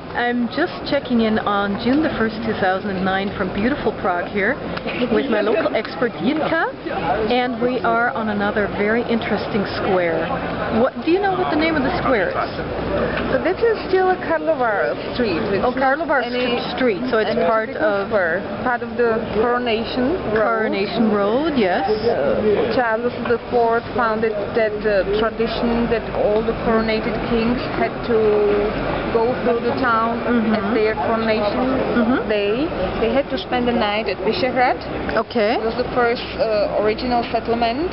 I'm just checking in on June the 1st, 2009 from beautiful Prague here with my local expert Jitka, and we are on another very interesting square. What do you know what the name of the square is? So this is still a Karlovar street. It's Karlovar street, so it's part of the Coronation Road. Coronation Road, yes. Charles IV founded that tradition that all the coronated kings had to go through the town at their coronation day. They had to spend the night at Vyšehrad. Okay. It was the first original settlement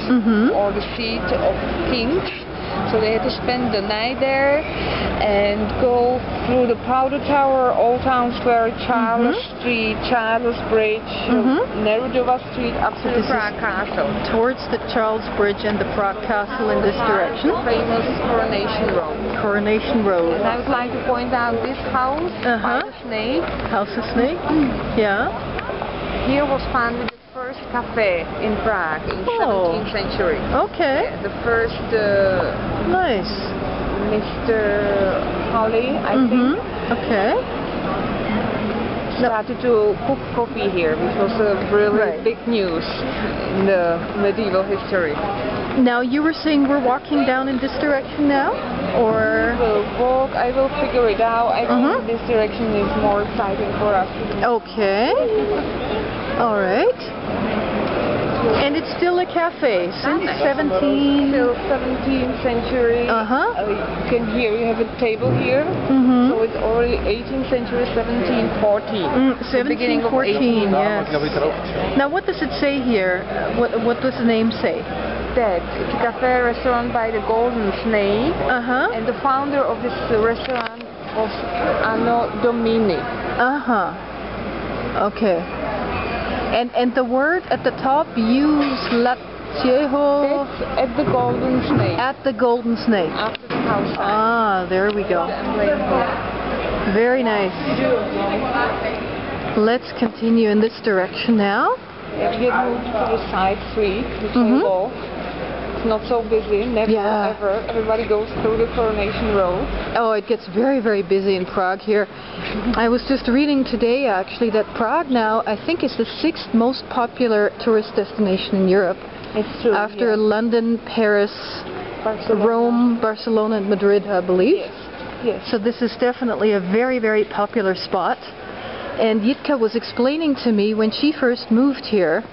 or the seat of kings. So they had to spend the night there and go through the Powder Tower, Old Town Square, Charles Street, Charles Bridge, Nerudova Street, up to the Prague Castle. Towards the Charles Bridge and the Prague Castle in this direction. Famous Coronation Road. Coronation Road. And I would like to point out this house by the snake. House of Snake? Yeah. Here was founded the first cafe in Prague in the 17th century. Okay. Yeah, the first nice. Mr. Holly, I think. Okay. Started to cook coffee here, which was a really big news in the medieval history. Now you were saying we're walking down in this direction now, or? We will walk. I will figure it out. I think this direction is more exciting for us. Okay. All right. And it's still a cafe since Still 17th century. You can hear you have a table here. So it's already 18th century, 1714. 1714, yes. Now what does it say here? What does the name say? That it's a cafe restaurant by the Golden Snake. And the founder of this restaurant was Anno Domini. Okay. And the word at the top, use Latieho. It's at the Golden Snake. At the Golden Snake. After the house. There we go. Very nice. Let's continue in this direction now. We have moved to the side street, the table. It's not so busy, never ever. Everybody goes through the Coronation Road. Oh, it gets very, very busy in Prague here. I was just reading today actually that Prague now, I think, is the 6th most popular tourist destination in Europe. It's true. After London, Paris, Rome, Barcelona and Madrid, I believe. Yes. So this is definitely a very, very popular spot. And Jitka was explaining to me when she first moved here,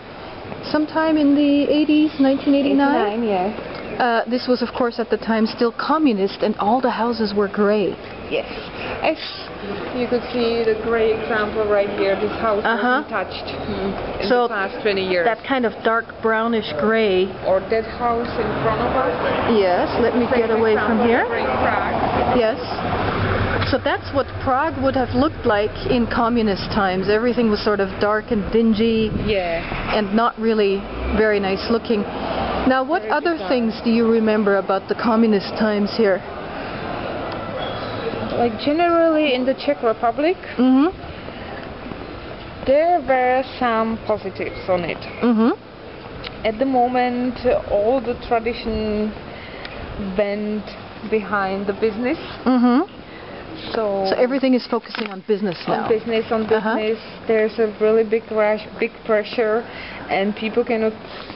sometime in the 80s, 1989. 89, yes. This was, of course, at the time still communist, and all the houses were grey. Yes. As you could see the grey example right here, this house wasn't touched in the past 20 years. That kind of dark brownish grey. Or that house in front of us. Yes, let me get away from here. Prague. Yes. So that's what Prague would have looked like in communist times. Everything was sort of dark and dingy and not really very nice looking. Now, what other things do you remember about the communist times here? Like generally in the Czech Republic, there were some positives on it. At the moment, all the tradition went behind the business. So everything is focusing on business now. On business. There's a really big rush, big pressure, and people cannot,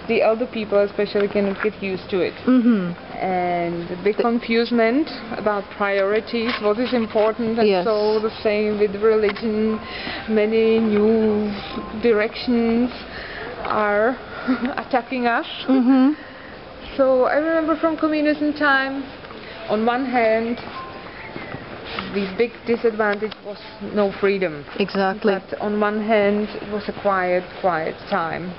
the elder people especially, cannot get used to it. And the big confusement about priorities, what is important, and so the same with religion. Many new directions are attacking us. So I remember from communism time, on one hand, the big disadvantage was no freedom. Exactly. But on one hand, it was a quiet time.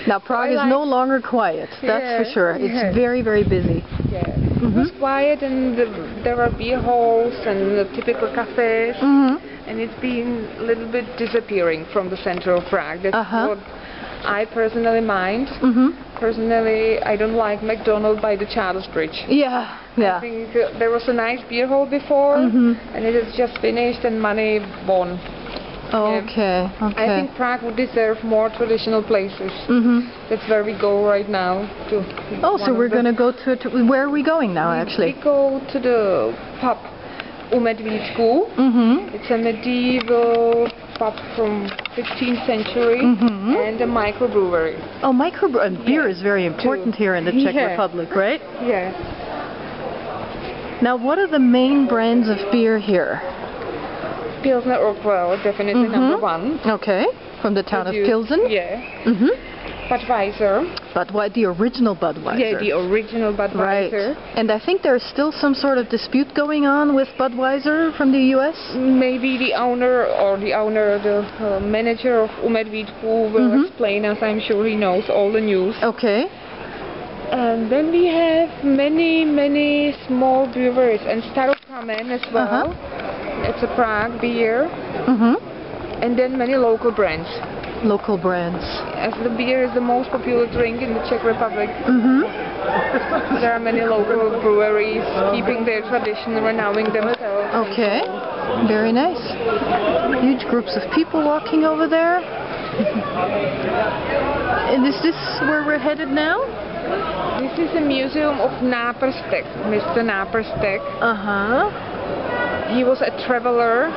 Now Prague is no longer quiet, that's for sure. It's very, very busy. It was quiet, and there were beer halls and the typical cafes, and it's been a little bit disappearing from the center of Prague. That's what I personally mind. Personally, I don't like McDonald's by the Charles Bridge. I think there was a nice beer hall before, and it is just finished and money gone. Okay. I think Prague would deserve more traditional places. That's where we go right now. So we're going to go to... Where are we going now, actually? We go to the pub U Medvídku. It's a medieval pub from 15th century and a microbrewery. Oh, and beer is very important here in the Czech Republic, right? Yeah. Now, what are the main brands of beer here? Pilsner Urquell, definitely number one. Okay, from the town of Pilsen. Yeah. Budweiser. The original Budweiser. Yeah, the original Budweiser. Right. And I think there's still some sort of dispute going on with Budweiser from the US? Maybe the manager of U Medvídku will explain us. I'm sure he knows all the news. Okay. And then we have many small breweries and Starokamen as well. It's a Prague beer. And then many local brands. Local brands. As the beer is the most popular drink in the Czech Republic, there are many local breweries keeping their tradition, renewing themselves. Okay, very nice. Huge groups of people walking over there. And is this where we're headed now? This is a museum of Náprstek, Mr. Náprstek. He was a traveler,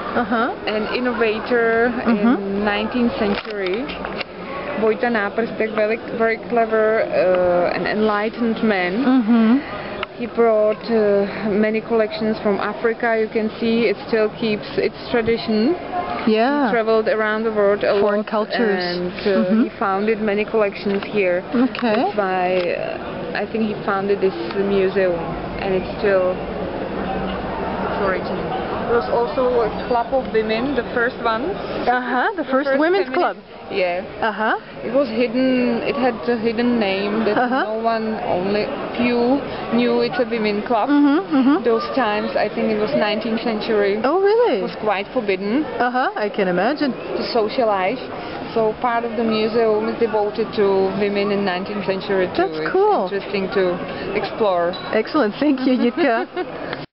an innovator in 19th century. Vojta Náprstek, very clever, an enlightened man. He brought many collections from Africa. You can see it still keeps its tradition. Yeah. He traveled around the world a Foreign lot, cultures. and he founded many collections here. Okay. That's why I think he founded this museum, and it's still its origin. There was also a club of women, the first ones. The first women's club. Yeah. It was hidden. It had a hidden name that no one, only few knew it's a women club. Those times, I think it was 19th century. Oh, really? It was quite forbidden. I can imagine. To socialize. So part of the museum is devoted to women in 19th century too. That's cool. It's interesting to explore. Excellent. Thank you, Jitka.